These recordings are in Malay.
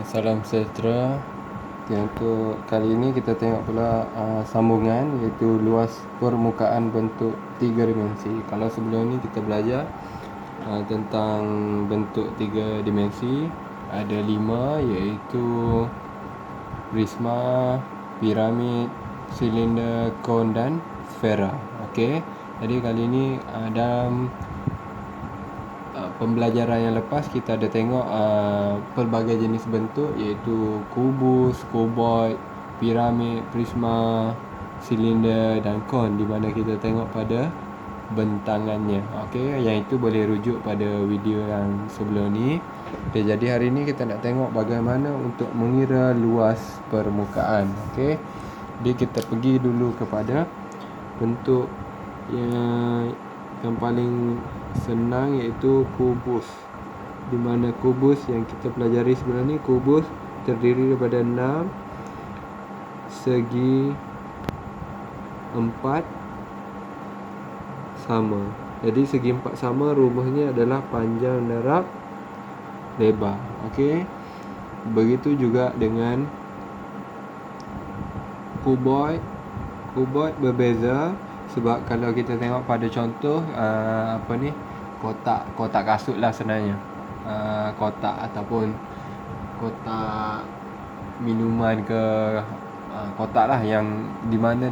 Salam sejahtera. Untuk kali ini kita tengok pula sambungan, iaitu luas permukaan bentuk 3 dimensi. Kalau sebelum ni kita belajar tentang bentuk 3 dimensi, ada 5, iaitu prisma, piramid, silinder, kon dan sfera. Okey. Jadi kali ini dalam pembelajaran yang lepas kita ada tengok pelbagai jenis bentuk, iaitu kubus, kuboid, piramid, prisma, silinder dan kon, di mana kita tengok pada bentangannya. Okey, yang itu boleh rujuk pada video yang sebelum ni. Okay, jadi hari ni kita nak tengok bagaimana untuk mengira luas permukaan. Okey. Jadi kita pergi dulu kepada bentuk yang paling senang, iaitu kubus. Di mana kubus yang kita pelajari sebelum ni, kubus terdiri daripada 6 segi 4 sama. Jadi segi 4 sama rumusnya adalah panjang darab lebar. Okey. Begitu juga dengan kuboid. Kuboid berbeza sebab kalau kita tengok pada contoh kotak kasut lah sebenarnya. Kotak ataupun kotak minuman ke, kotak lah yang di mana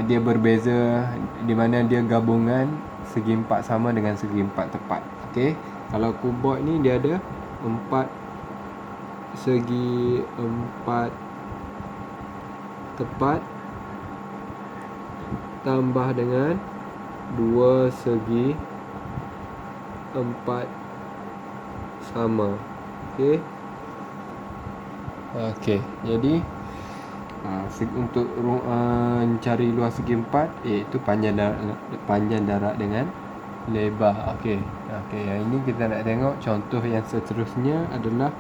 dia berbeza, di mana dia gabungan segi 4 sama dengan segi 4 tepat. Okey. Kalau kuboid ni dia ada 4 segi 4 tepat tambah dengan 2 segi 4 sama. Okey. Jadi untuk mencari luas segi 4, iaitu panjang darab dengan lebar. Okey. Yang ini kita nak tengok contoh yang seterusnya adalah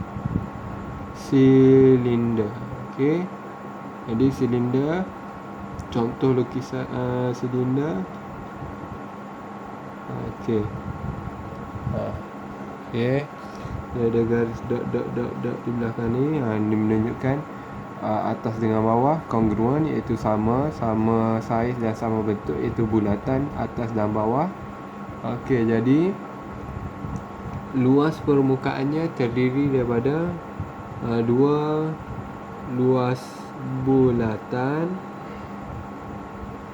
silinder. Okey. Jadi silinder, contoh lukisan silinder. Okey. Dia ada garis dot di belakang ni. Ini menunjukkan atas dengan bawah kongruen, iaitu sama saiz dan sama bentuk, iaitu bulatan atas dan bawah. Okey, jadi luas permukaannya terdiri daripada 2 luas bulatan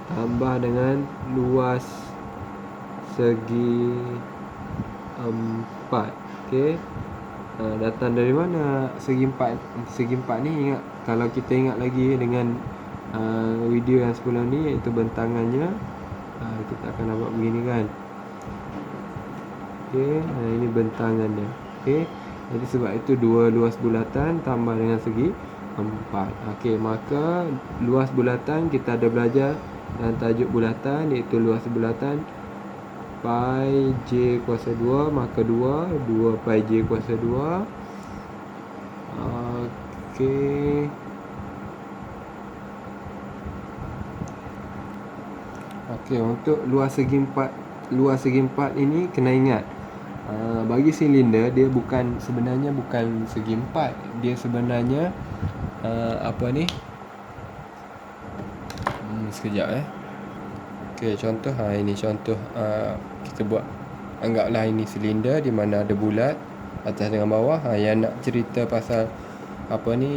tambah dengan luas segi 4. Okey. Datang dari mana segi 4? Segi 4 ni, ingat, kalau kita ingat lagi dengan video yang sebelum ni, iaitu bentangannya, kita akan nampak begini kan. Okey, ini bentangannya. Okey. Jadi sebab itu 2 luas bulatan tambah dengan segi 4. Okey, maka luas bulatan kita ada belajar dan tajuk bulatan, iaitu luas bulatan pi j kuasa 2, maka 2 pi j kuasa 2. Okey. Okey, untuk luas segi 4 ini kena ingat, bagi silinder dia sebenarnya bukan segi 4. Dia sebenarnya sekejap. Okey, contoh ini contoh, kita buat, anggaplah ini silinder di mana ada bulat atas dengan bawah. Yang nak cerita pasal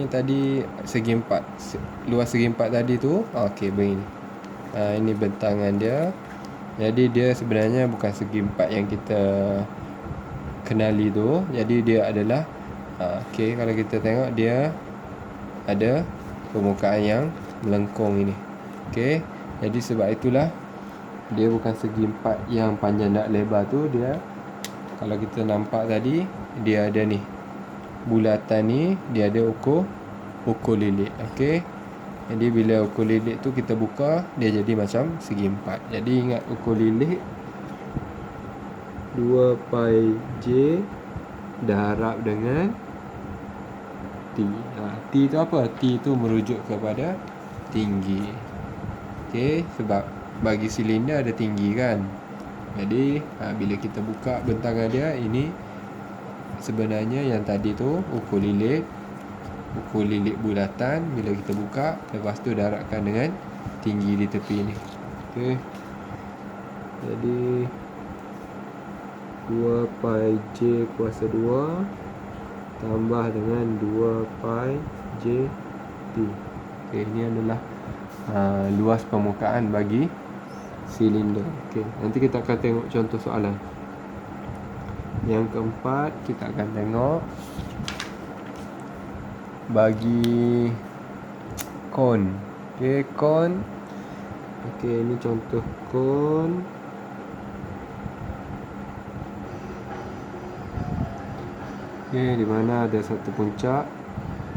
tadi segi 4, luas segi 4 tadi tu. Okey, begini. Ini bentangan dia. Jadi dia sebenarnya bukan segi 4 yang kita kenali tu. Jadi dia adalah okey, kalau kita tengok dia ada permukaan yang melengkung ini. Okey. Jadi sebab itulah dia bukan segi 4 yang panjang dan lebar tu. Dia, kalau kita nampak tadi, dia ada ni, bulatan ni dia ada ukur lilit. Okey. Jadi bila ukur lilit tu kita buka, dia jadi macam segi 4. Jadi ingat ukur lilit 2 pi j darab dengan T. T tu apa? T tu merujuk kepada tinggi. Okey, sebab bagi silinder ada tinggi kan. Jadi bila kita buka bentangan dia, ini sebenarnya yang tadi tu ukur lilit bulatan. Bila kita buka, lepas tu darabkan dengan tinggi di tepi ni. Okey. Jadi 2 pi J kuasa 2 tambah dengan 2 pi J T. Okey, ini adalah luas permukaan bagi silinder. Okey, nanti kita akan tengok contoh soalan. Yang keempat, kita akan tengok bagi kon. Okey, kon. Okey, ini contoh kon. Okey, di mana ada satu puncak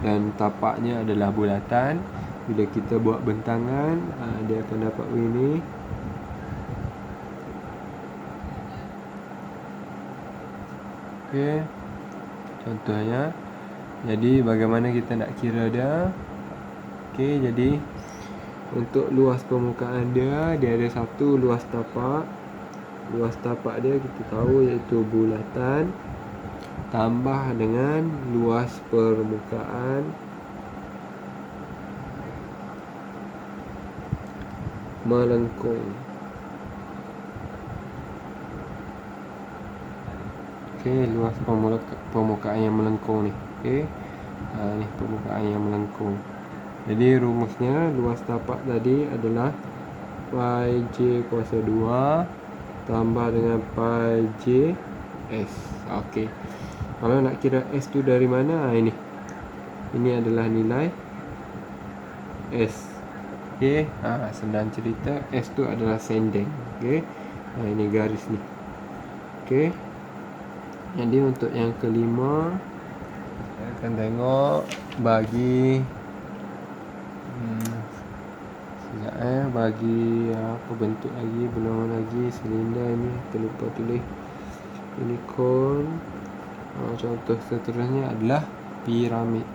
dan tapaknya adalah bulatan. Bila kita buat bentangan, dia akan dapat begini. Okey, contohnya. Jadi bagaimana kita nak kira dia? Okey, jadi untuk luas permukaan dia ada satu luas tapak. Luas tapak dia kita tahu iaitu bulatan tambah dengan luas permukaan melengkung. Okey, luas permukaan yang melengkung ni. Okey. Ni permukaan yang melengkung. Jadi rumusnya luas tapak tadi adalah pi J kuasa 2 tambah dengan pi J S. Okey. Kalau nak kira S tu dari mana? Ini. Ini adalah nilai S. Okey. Senang cerita, S tu adalah sendeng. Okey. Ini garis ni. Okey. Jadi untuk yang kelima, kita akan tengok bagi bagi apa bentuk lagi, belum lagi silinder ni, terlupa tulis. Ini kon. Contoh seterusnya adalah piramid.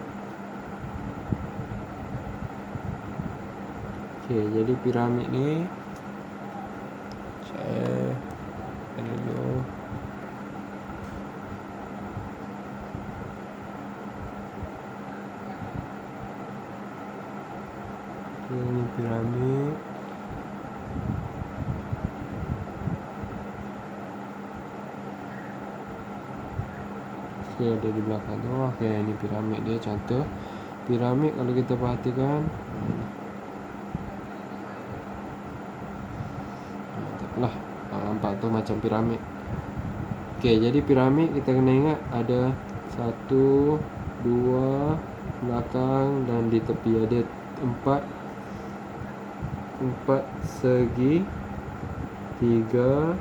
Okey, jadi piramid ni saya dulu. Okey, ini piramid. Okey, ada di belakang tu. Okey, ini piramid dia, contoh. Piramid kalau kita perhatikan, tak apalah, nampak tu macam piramid. Okey, jadi piramid kita kena ingat ada 1, 2 belakang dan di tepi ada 4 segi 3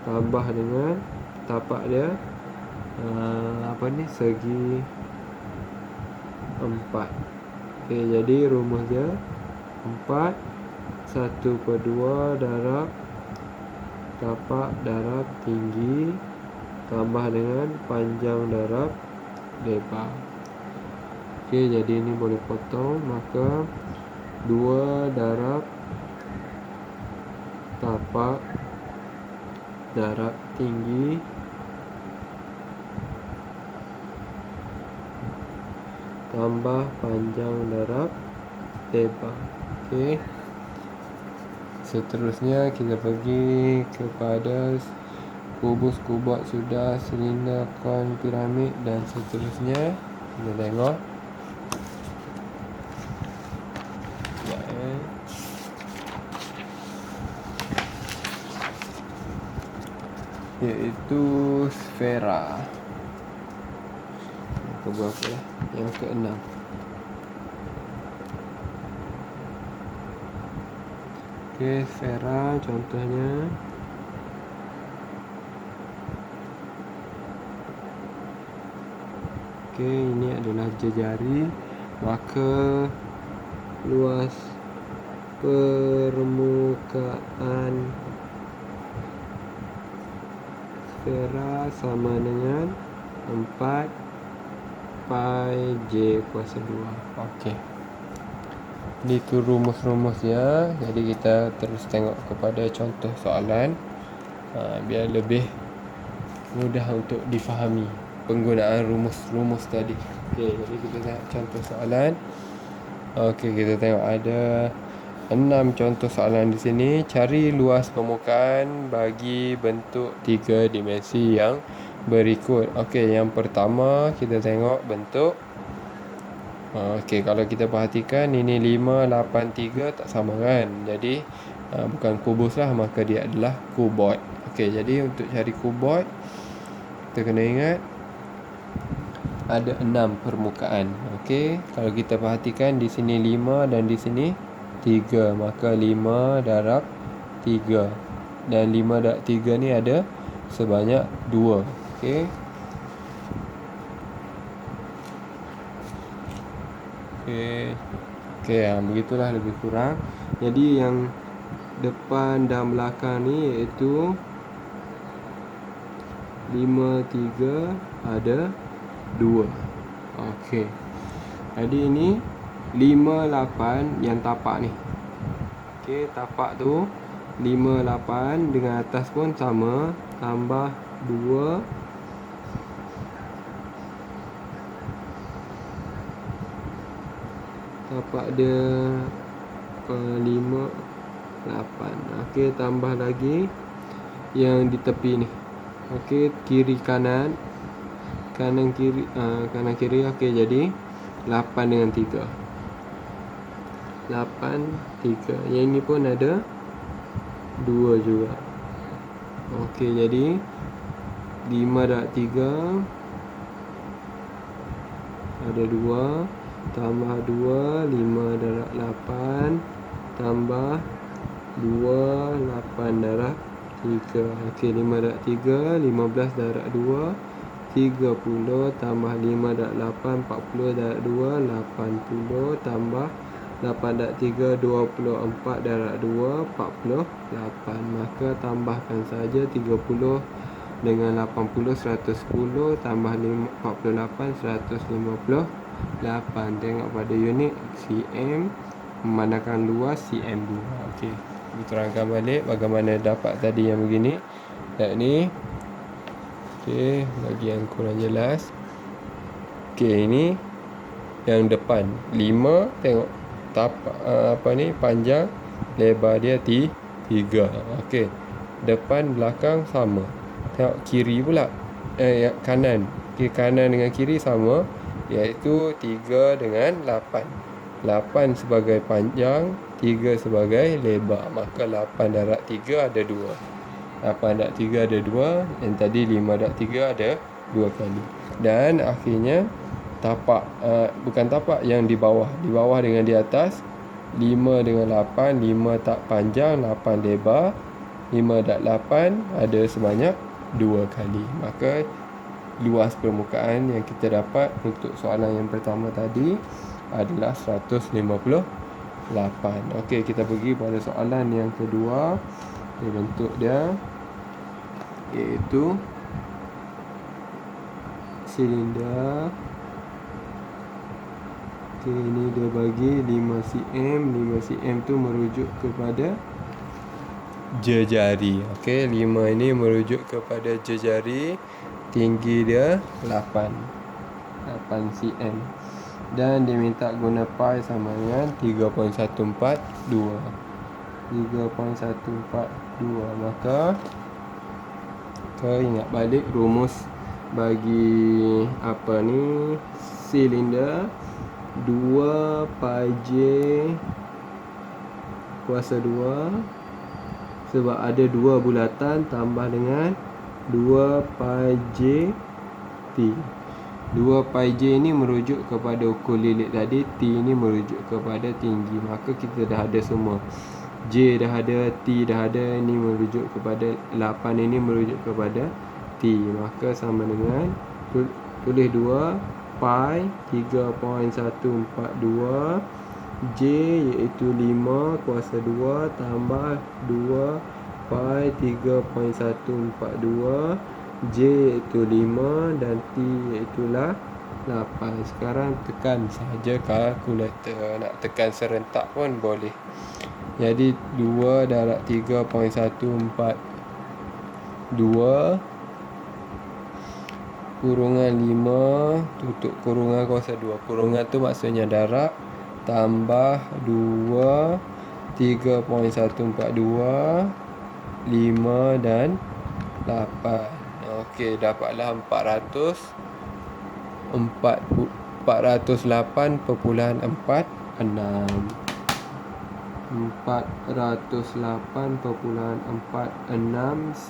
tambah dengan tapak dia segi 4. Okey, jadi rumus dia 4 1/2 darab tapak darab tinggi tambah dengan panjang darab lebar. Okey, jadi ini boleh potong, maka 2 darab tapak darab tinggi tambah panjang darab lebar. Okey. Seterusnya kita pergi kepada kubus, kubat, sudah, silinder, kon, piramid dan seterusnya. Kita tengok. Iaitu sfera. Yang berapa lah? Yang ke-6. Okey, sfera contohnya. Okey, ini adalah jari. Maka luas permukaan sfera sama dengan 4 pi J kuasa 2. Okey. Itu rumus-rumus ya. Jadi kita terus tengok kepada contoh soalan biar lebih mudah untuk difahami. penggunaan rumus tadi. Okey, jadi kita tengok contoh soalan. Okey, kita tengok ada 6 contoh soalan di sini. Cari luas permukaan bagi bentuk 3 dimensi yang berikut. Okey, yang pertama kita tengok bentuk. Okey, kalau kita perhatikan ini 5, 8, 3 tak sama kan. Jadi bukan kubus lah, maka dia adalah kuboid. Okey, jadi untuk cari kuboid kita kena ingat ada 6 permukaan. Okey, kalau kita perhatikan di sini 5 dan di sini 3, maka 5 darab 3 dan 5 darab 3 ni ada sebanyak 2. Okey. Okey, begitulah lebih kurang. Jadi yang depan dan belakang ni iaitu 5, 3 ada 2. Okey. Jadi ini 5, 8 yang tapak ni. Okey, tapak tu 5, 8 dengan atas pun sama, tambah 2 tapak dia 5, 8. Okey, tambah lagi yang di tepi ni. Okey, kiri kanan, kanan kiri. Okey, jadi 8 dengan 3. 8, 3. Yang ini pun ada 2 juga. Okey, jadi 5 darab 3 ada 2, tambah 2, 5 darab 8, tambah 2, 8 darab 3. Okey, 5 darab 3, 15 darab 2, 30, tambah 5 darab 8, 40 darab 2, 80, tambah 8 darab 3, 24 darab 2, 48. Maka tambahkan saja 30 dengan 80, 110, tambah 48, 158. Tengok pada unit cm, memandangkan luas cm2. Okey, kita terangkan balik bagaimana dapat tadi yang begini. Dan ni okey, bagi yang kurang jelas. Okey, ini yang depan 5, tengok tapak panjang, lebar dia 3. Okey, depan belakang sama. Tengok kiri pula, kanan. Kiri kanan dengan kiri sama, iaitu 3 dengan 8. 8 sebagai panjang, 3 sebagai lebar. Maka 8 darab 3 ada 2. 8 darab 3 ada 2. Yang tadi 5 darab 3 ada 2 kali. Dan akhirnya tapak, bukan tapak, yang di bawah. Di bawah dengan di atas, 5 dengan 8. 5 tak panjang, 8 lebar. 5 darab 8 ada sebanyak 2 kali. Maka luas permukaan yang kita dapat untuk soalan yang pertama tadi adalah 158. Okey, kita pergi pada soalan yang kedua. Bentuk dia iaitu silinder. Okey, ini dia bagi 5 cm. 5 cm tu merujuk kepada jejari. Okey, 5 ini merujuk kepada jejari. Tinggi dia 8 cm. Dan dia minta guna pi sama dengan 3.142. 3.142. Maka kita ingat balik rumus bagi silinder. 2 pi j kuasa 2, sebab ada 2 bulatan, tambah dengan 2 pi j t. 2 pi j ni merujuk kepada ukur lilit tadi, t ni merujuk kepada tinggi. Maka kita dah ada semua. J dah ada, t dah ada, ni merujuk kepada 8, ini merujuk kepada t. Maka sama dengan tulis 2 pi 3.142 j iaitu 5 kuasa 2 tambah 2 pi 3.142 j iaitu 5 dan t iaitulah 8. Sekarang tekan saja kalkulator. Nak tekan serentak pun boleh. Jadi 2 darab 3.142 kurungan 5 tutup kurungan kuasa 2. Kurungan tu maksudnya darab tambah 2 3.142 5 dan 8. Okey, dapatlah 408.46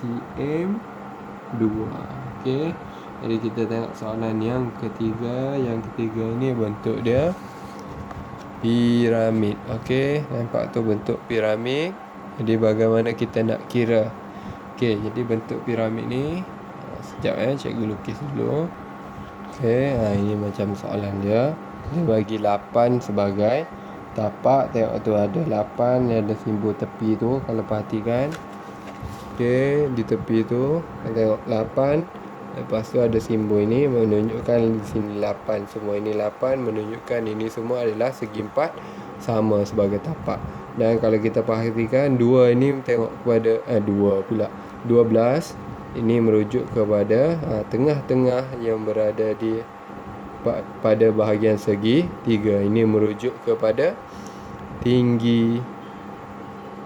cm2. Okey. Jadi kita tengok soalan yang ketiga. Yang ketiga ni bentuk dia piramid. Okey, nampak tu bentuk piramid. Jadi bagaimana kita nak kira? Okey, jadi bentuk piramid ni sekejap cikgu lukis dulu. Okey, ini macam soalan dia. Dia bagi 8 sebagai tapak. Tengok tu ada 8, ada simbol tepi tu kalau perhatikan. Okey, di tepi tu tengok 8. Lepas tu ada simbol ini menunjukkan di sini 8. Semua ini 8 menunjukkan ini semua adalah segi 4 sama sebagai tapak. Dan kalau kita perhatikan 2 ini tengok kepada 12. Ini merujuk kepada tengah-tengah yang berada di pada bahagian segi 3. Ini merujuk kepada tinggi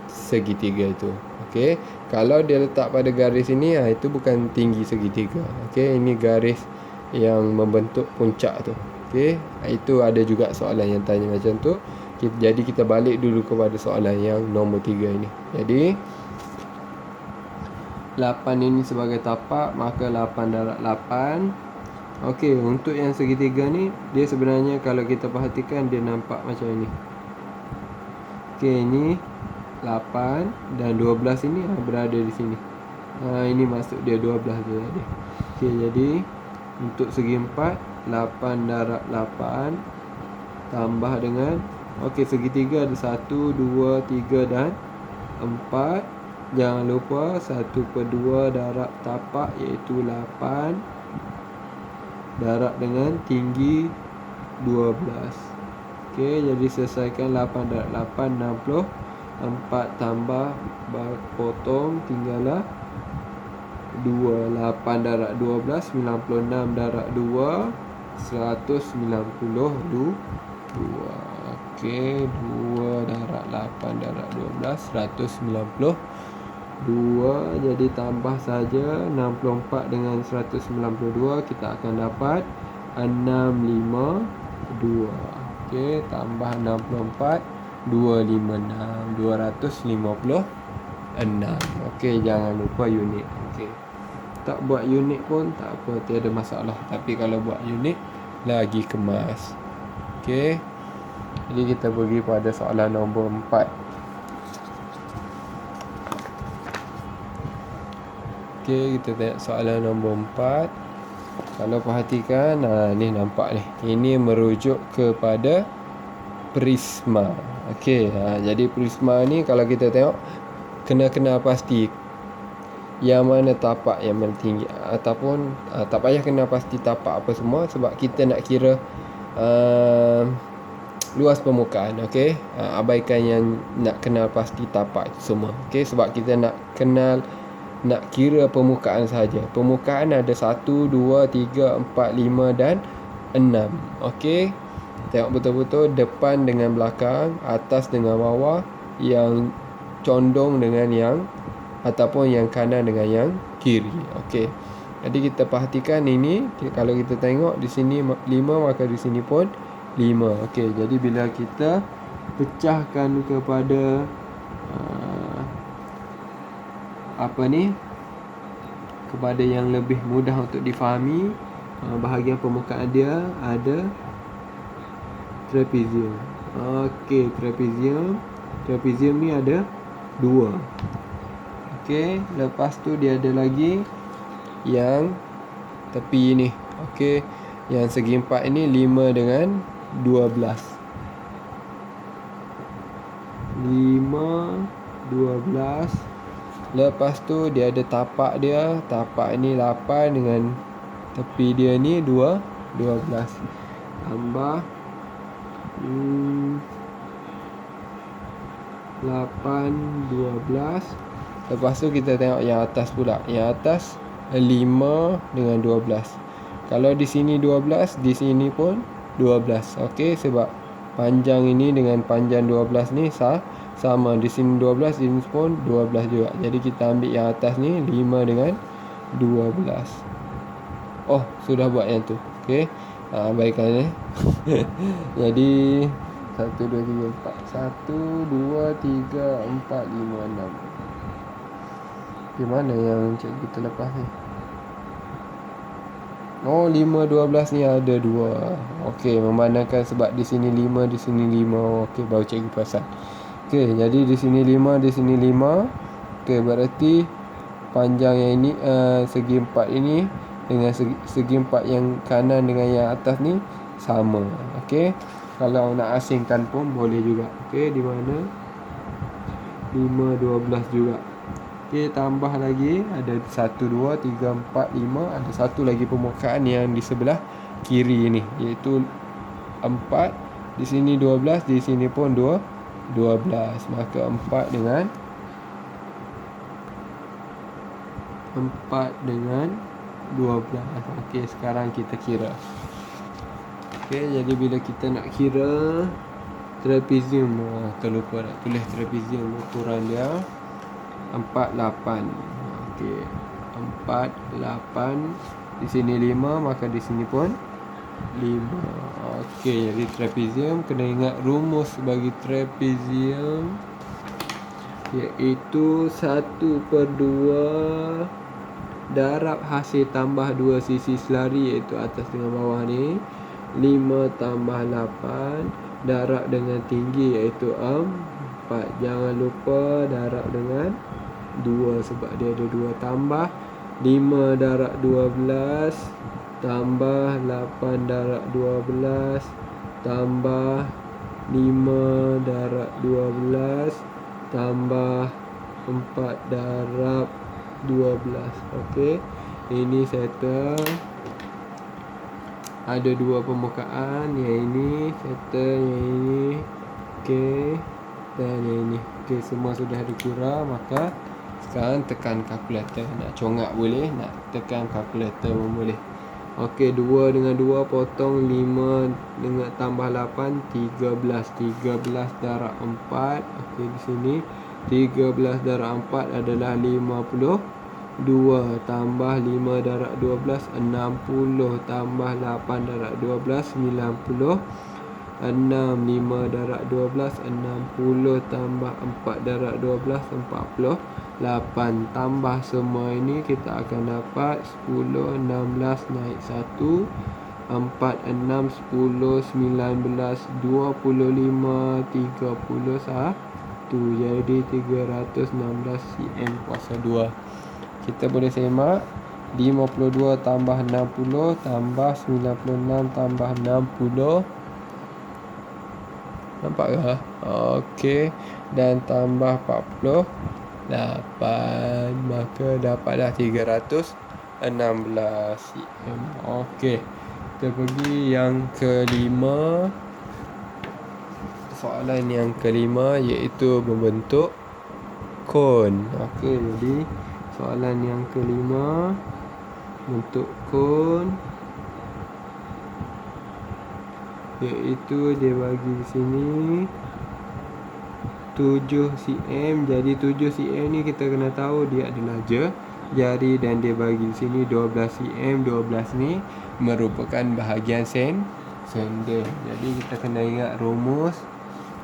segi 3 itu. Okey, kalau dia letak pada garis ini, itu bukan tinggi segi 3. Okey, ini garis yang membentuk puncak tu. Okey, itu ada juga soalan yang tanya macam tu. Jadi kita balik dulu kepada soalan yang nombor 3 ini. Jadi 8 ini sebagai tapak, maka 8 darab 8. Okey, untuk yang segitiga ni, dia sebenarnya kalau kita perhatikan dia nampak macam ini. Okey, ini 8 dan 12 ini berada di sini. Ini maksud dia 12 tu tadi. Okey, jadi untuk segi 4, 8 darab 8 tambah dengan segitiga ada 1, 2, 3 dan 4. Jangan lupa 1/2 darab tapak iaitu 8 darab dengan tinggi 12. Okey, jadi selesaikan 8 darab 8 60. 4 tambah potong tinggallah 2. 8 darab 12 96 darab 2 192. Okey, 2 darab 8 darab 12 192. Jadi tambah saja 64 dengan 192, kita akan dapat 652. Okey, tambah 64 256 256. Okey, jangan lupa unit. Okey, tak buat unit pun tak apa, tiada masalah. Tapi kalau buat unit lagi kemas. Okey, jadi kita pergi pada soalan nombor 4. Okey, kita tengok soalan nombor 4. Kalau perhatikan, ni nampak ni. Ini merujuk kepada prisma. Okey, jadi prisma ni kalau kita tengok kena kenal pasti yang mana tapak yang mana tinggi, ataupun tak payah kenal pasti tapak apa semua, sebab kita nak kira luas permukaan. Okey, abaikan yang nak kenal pasti tapak itu semua. Okey, sebab kita nak kira permukaan saja. Permukaan ada 1, 2, 3, 4, 5 dan 6. Okey, tengok betul-betul depan dengan belakang, atas dengan bawah, yang condong dengan yang ataupun yang kanan dengan yang kiri. Okey, jadi kita perhatikan ini. Kalau kita tengok di sini 5, maka di sini pun 5. Okey, jadi bila kita pecahkan kepada kepada yang lebih mudah untuk difahami, bahagian permukaan dia ada trapezium. Okey, trapezium ni ada 2. Okey, lepas tu dia ada lagi yang tepi ni. Okey, yang segi 4 ini 5 dengan 12. 5 12. Lepas tu dia ada tapak dia. Tapak ni 8 dengan tepi dia ni 12. Tambah 8 12. Lepas tu kita tengok yang atas pula. Yang atas 5 dengan 12. Kalau di sini 12, di sini pun 12. Okey, sebab panjang ini dengan panjang 12 ni sama. Di sini 12, di sini pun 12 juga. Jadi kita ambil yang atas ni 5 dengan 12. Oh, sudah buat yang tu. Okey. Baikkan Jadi 1 2 3 4. 1 2 3 4 5 6. Di mana yang cikgu terlepas ni? Oh, 5 12 ni ada 2. Okey, memandangkan sebab di sini 5, di sini 5. Okey, baru cikgu perasan. Okey, jadi di sini 5, di sini 5. Okey, berarti panjang yang ini segi 4 ini dengan segi 4 yang kanan dengan yang atas ni sama. Okey. Kalau nak asingkan pun boleh juga. Okey, di mana 5 12 juga. Okey, tambah lagi ada 1 2 3 4 5, ada satu lagi permukaan yang di sebelah kiri ni, iaitu 4. Di sini 12, di sini pun 12. Maka 4 dengan 12. Okey, sekarang kita kira. Okey, jadi bila kita nak kira trapezium, terlupa nak tulis trapezium, ukuran dia 48. Okey, 48. Di sini 5, maka di sini pun 5. Okey, jadi trapezium kena ingat rumus bagi trapezium, iaitu 1/2 darab hasil tambah 2 sisi selari, iaitu atas dengan bawah ni, 5 tambah 8 darab dengan tinggi, iaitu 4. Jangan lupa darab dengan 2 sebab dia ada 2, tambah 5 darab 12 tambah 8 darab 12 tambah 5 darab 12 tambah 4 darab 12. Okey, ini settle. Ada 2 permukaan, yang ini settle, yang ini okey, dan yang ini okey. Semua sudah dikira, maka sekarang tekan kalkulator. Nak congak boleh, nak tekan kalkulator pun boleh. Okey, 2 dengan 2 potong 5 dengan tambah 8 13. 13 darab 4. Okey, di sini 13 darab 4 adalah 52 tambah 5 darab 12 60 tambah 8 darab 12 90. 6 5 darab 12 60 tambah 4 darab 12 48. Tambah semua ini kita akan dapat 10 16 naik 1 4 6 10 19 25 31. Jadi 316 cm kuasa 2. Kita boleh semak 52 tambah 60 tambah 96 tambah 60. Nampak ke? Okey. Dan tambah 48. Maka dapatlah 316 cm. Okey. Kita pergi yang kelima. Soalan yang kelima, iaitu membentuk kon. Okey, jadi soalan yang kelima, bentuk kon, iaitu dia bagi di sini 7 cm. Jadi 7 cm ni kita kena tahu dia adalah jari, dan dia bagi di sini 12 cm. 12 ni merupakan bahagian sendeng. Jadi kita kena ingat rumus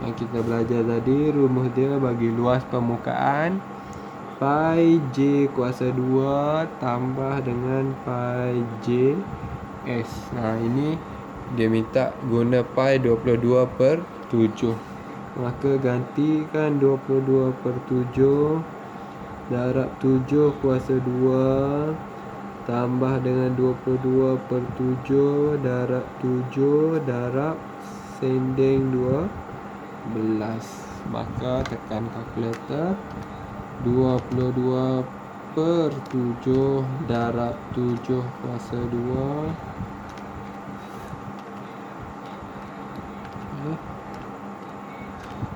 yang kita belajar tadi. Rumus dia bagi luas permukaan pi j kuasa 2 tambah dengan pi j s. Ini dia minta guna pi 22/7. Maka gantikan 22/7 darab 7 kuasa 2 tambah dengan 22/7 darab 7 darab sendeng 12. Maka tekan kalkulator. 22/7 darab 7 kuasa 2.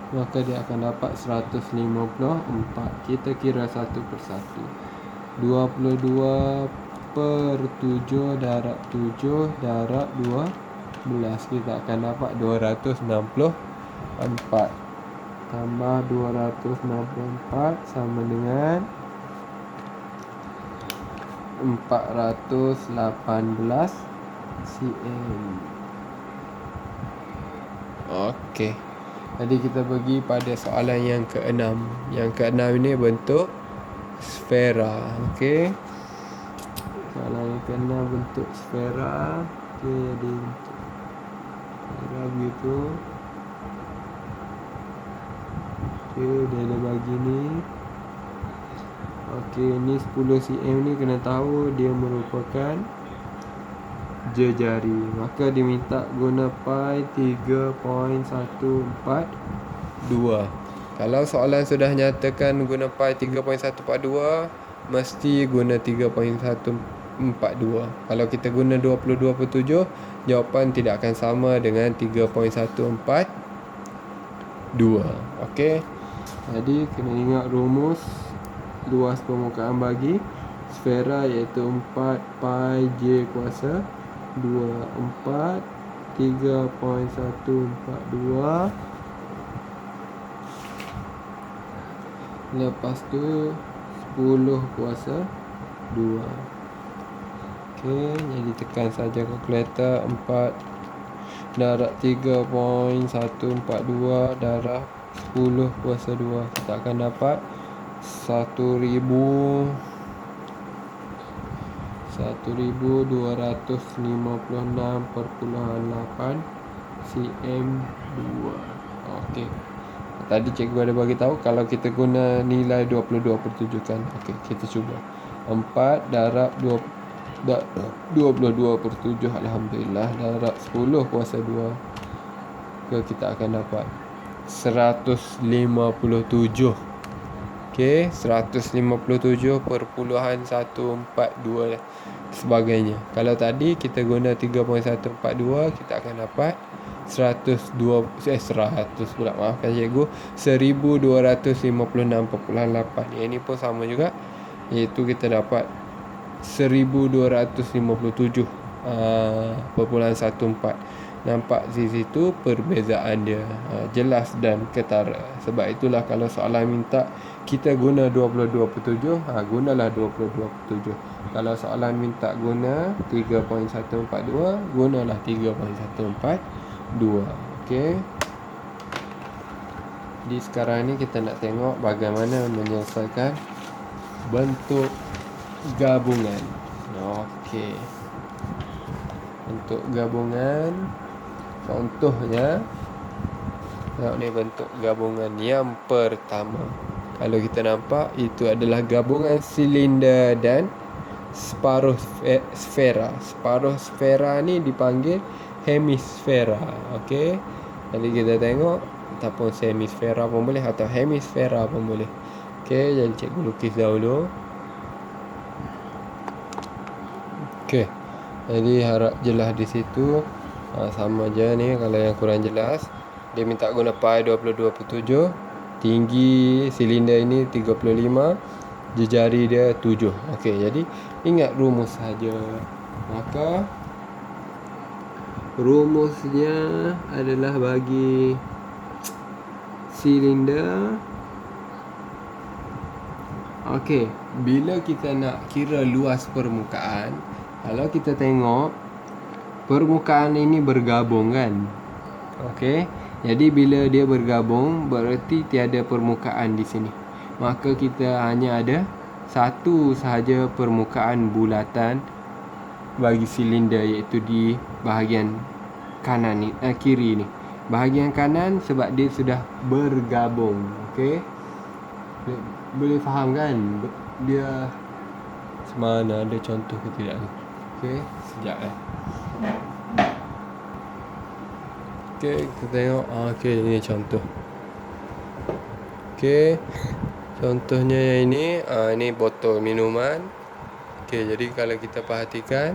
Maka dia akan dapat 154. Kita kira satu persatu. 22 per 7 darab 7 darab 12. Kita akan dapat 264 tambah 264 sama dengan 418 cm. Okey. Jadi kita pergi pada soalan yang ke-6. Yang ke-6 ini bentuk sfera. Okey. Soalan yang ke-6 bentuk sfera. Okey, jadi bentuk sfera begitu. Okey, dia ada bagi ni. Okey, ni 10 cm ni kena tahu dia merupakan jejari. Maka diminta guna pi 3.142. Kalau soalan sudah nyatakan guna pi 3.142, mesti guna 3.142. Kalau kita guna 22/7, jawapan tidak akan sama dengan 3.142. Okey. Jadi kena ingat rumus luas permukaan bagi sfera iaitu 4 pi j kuasa 24 3.142. Lepas tu 10 kuasa 2. Okey, jadi tekan saja kalkulator. 4 darab 3.142 darab 10 kuasa 2. Kita akan dapat 1256.8 cm2. Okey. Tadi cikgu ada bagi tahu kalau kita guna nilai 22/7 kan. Okey, kita cuba. 4 darab 22/7 alhamdulillah darab 10 kuasa 2. Kita akan dapat 157. Okey, 157.142 sebagainya. Kalau tadi kita guna 3.142, kita akan dapat 100 pula, maafkan cikgu, 1256.8. Yang ini pun sama juga, iaitu kita dapat 1257.14. Nampak di situ perbezaan dia jelas dan ketara. Sebab itulah kalau soalan minta kita guna 22/7, gunalah 22/7. Kalau soalan minta guna 3.142, gunalah 3.142. Okey. Di sekarang ni kita nak tengok bagaimana menyelesaikan bentuk gabungan. Okey. Bentuk gabungan. Contohnya, tengok ni bentuk gabungan yang pertama. Kalau kita nampak, itu adalah gabungan silinder dan separuh sfera. Separuh sfera ni dipanggil hemisfera. Okey. Jadi kita tengok, ataupun semisfera pun boleh atau hemisfera pun boleh. Okey, jadi cikgu lukis dahulu. Okey. Jadi harap jelas di situ. Sama je ni. Kalau yang kurang jelas, dia minta guna pi 22/7. Tinggi silinder ini 35, jejari dia 7. Okey, jadi ingat rumus saja. Maka rumusnya adalah bagi silinder. Okey, bila kita nak kira luas permukaan, kalau kita tengok permukaan ini bergabung kan. Okey. Jadi bila dia bergabung, bererti tiada permukaan di sini. Maka kita hanya ada satu sahaja permukaan bulatan bagi silinder, iaitu di bahagian kanan ni, kiri ni. Bahagian kanan sebab dia sudah bergabung. Okey. Boleh faham kan? Dia semana ada contoh ke tidak ni? Okey, sekejap Okey, kita tengok. Okey, ini contoh. Okey. Contohnya yang ini, ini botol minuman. Okey, jadi kalau kita perhatikan,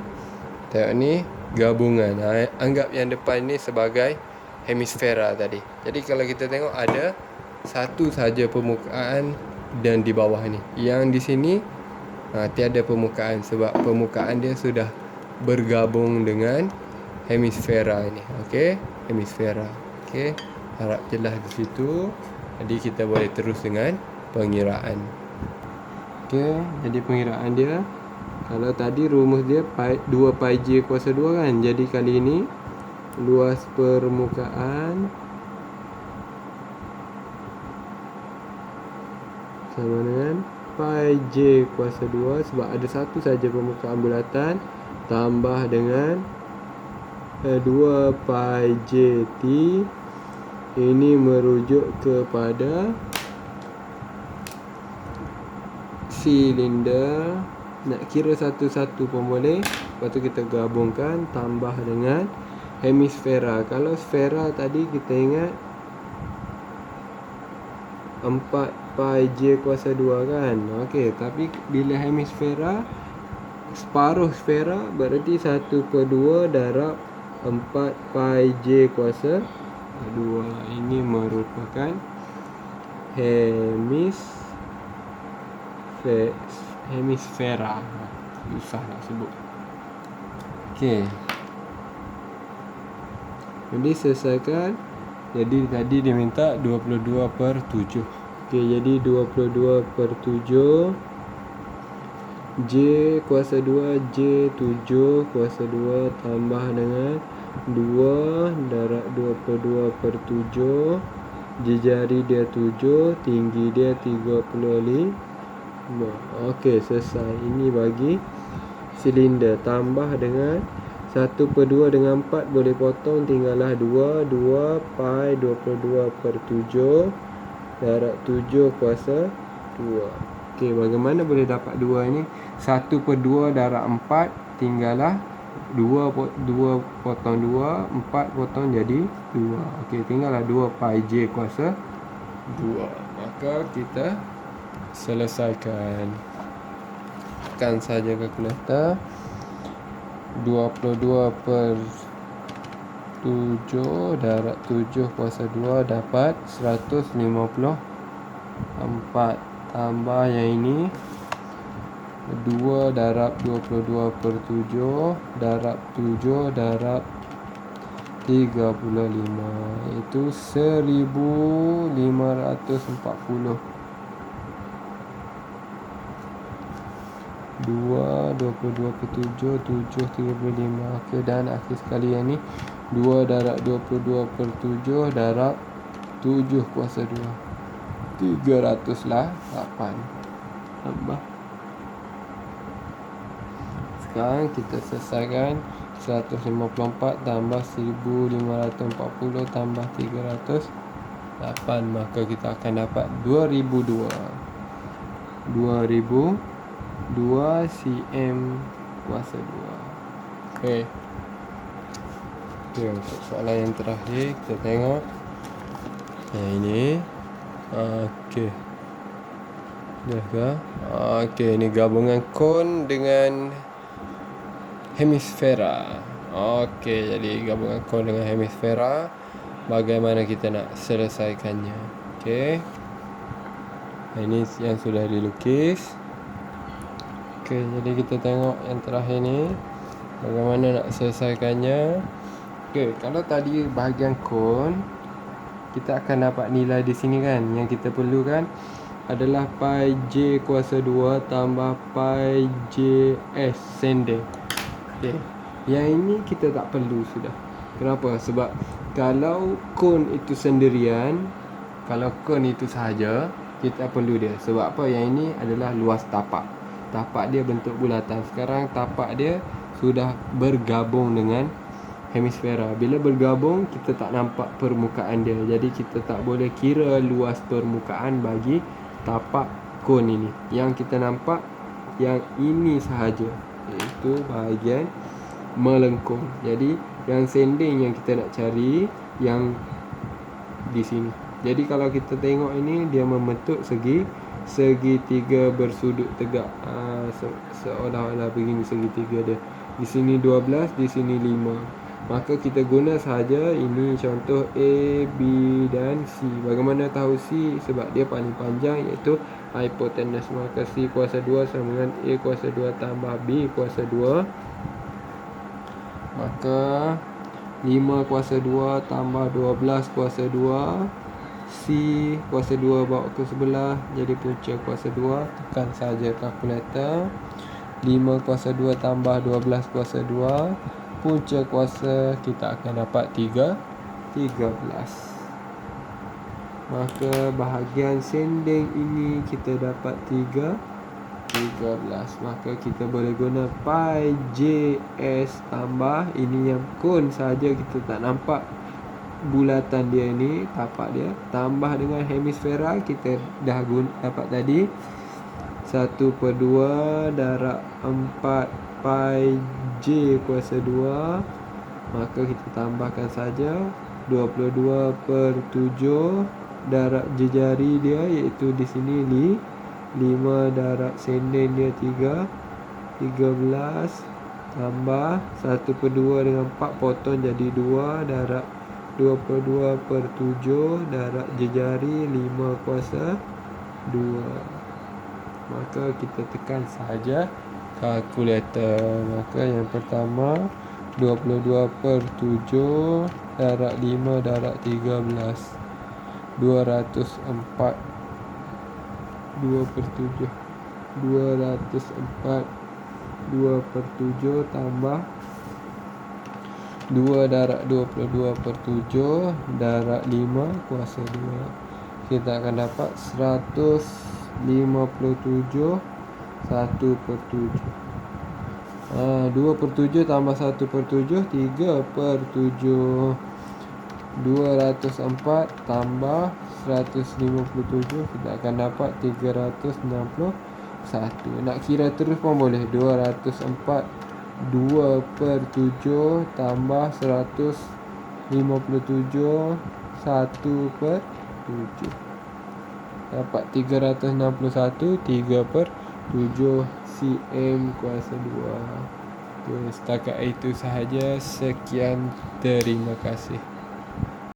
tengok ni gabungan. Anggap yang depan ni sebagai hemisfera tadi. Jadi kalau kita tengok ada satu sahaja permukaan dan di bawah ni. Yang di sini tiada permukaan sebab permukaan dia sudah bergabung dengan hemisfera ini. Okey, hemisfera. Okey, harap jelas di situ. Jadi kita boleh terus dengan pengiraan. Okey, jadi pengiraan dia, kalau tadi rumus dia 2 pi j kuasa 2 kan. Jadi kali ini luas permukaan sama dengan pi j kuasa 2 sebab ada satu saja permukaan bulatan tambah dengan 2 pi j t. Ini merujuk kepada silinder. Nak kira satu-satu pun boleh. Lepas tu kita gabungkan tambah dengan hemisfera. Kalau sfera tadi kita ingat 4 pi j kuasa 2 kan. Okey, tapi bila hemisfera, separuh sfera berarti 1/2 darab 4 pi j kuasa 2. Ini merupakan hemisfera. Susah nak sebut. Okey. Jadi selesaikan. Jadi tadi dia minta 22/7. Okey, jadi 22/7 J kuasa 2 J 7 kuasa 2 tambah dengan 2 darab 22/7. Jari dia 7, tinggi dia 35. Okey, selesai. Ini bagi silinder. Tambah dengan 1/2 dengan 4 boleh potong, tinggallah 2 pi 22/7 darab 7 kuasa 2. Okey, bagaimana boleh dapat 2 ini? 1/2 darab 4 tinggallah 2 potong 2, 4 potong jadi 2. Okey, tinggallah 2 pi j kuasa 2. Maka kita selesaikan. Tekan saja kalkulator. 22/7 darab 7 kuasa 2 dapat 154. Tambah yang ini 2 darab 22/7 darab 7 darab 35, itu 1540. 22/7 7/35. Okey, dan akhir sekali yang ni 2 darab 22/7 darab 7 kuasa 2. 300 lah 8. Tambah. Sekarang kita selesaikan. 154 tambah 1540 tambah 308. Maka kita akan dapat 2002 cm kuasa 2. Okey. Untuk soalan yang terakhir kita tengok yang ini. Okey. Dah ke? Okey, ini gabungan kon dengan hemisfera. Okey, jadi gabungan kon dengan hemisfera, bagaimana kita nak selesaikannya? Okey. Ini yang sudah dilukis. Okey, jadi kita tengok yang terakhir ni, bagaimana nak selesaikannya. Okey, kalau tadi bahagian kon, kita akan dapat nilai di sini kan. Yang kita perlukan adalah pi j kuasa 2 tambah pi j s sender. Okey, yang ini kita tak perlu sudah. Kenapa? Sebab kalau kon itu sendirian, kalau kon itu sahaja, kita perlu dia. Sebab apa? Yang ini adalah luas tapak. Tapak dia bentuk bulatan. Sekarang tapak dia sudah bergabung dengan hemisfera. Bila bergabung, kita tak nampak permukaan dia. Jadi kita tak boleh kira luas permukaan bagi tapak kon ini. Yang kita nampak yang ini sahaja, iaitu bahagian melengkung. Jadi yang sending yang kita nak cari yang di sini. Jadi kalau kita tengok ini, dia membentuk segitiga bersudut tegak. Seolah-olah begini segitiga dia. Di sini 12, di sini 5. Maka kita guna sahaja ini contoh A, B dan C. Bagaimana tahu C? Sebab dia paling panjang, iaitu hipotenus. Maka C kuasa 2 sama dengan A kuasa 2 tambah B kuasa 2. Maka 5 kuasa 2 tambah 12 kuasa 2. C kuasa 2 bawa ke sebelah, jadi punca kuasa 2. Tekan saja kalkulator. 5 kuasa 2 tambah 12 kuasa 2. Punca kuasa kita akan dapat 13. Maka bahagian sending ini kita dapat 13. Maka kita boleh guna pi JS tambah, ini yang kon saja kita tak nampak bulatan dia ni, tapak dia, tambah dengan hemisfera kita dah dapat tadi 1/2 darab 4 pi J kuasa 2. Maka kita tambahkan saja 22/7 darab jejari dia, iaitu di sini 5 darab senden dia 13 tambah 1/2 dengan 4 potong jadi 2 darab 22/7 darab jejari 5 kuasa 2. Maka kita tekan sahaja kalkulator. Maka yang pertama 22/7 darab 5 darab 13, 204. 2/7 204 2/7 tambah 2 darab 22/7 darab 5 kuasa 2. Kita akan dapat 157 1/7. 2/7 tambah 1/7 3/7. 204 tambah 157, kita akan dapat 361. Nak kira terus pun boleh. 204 2/7 tambah 157 1/7, dapat 361 3/7 cm kuasa 2. Setakat itu sahaja. Sekian, terima kasih.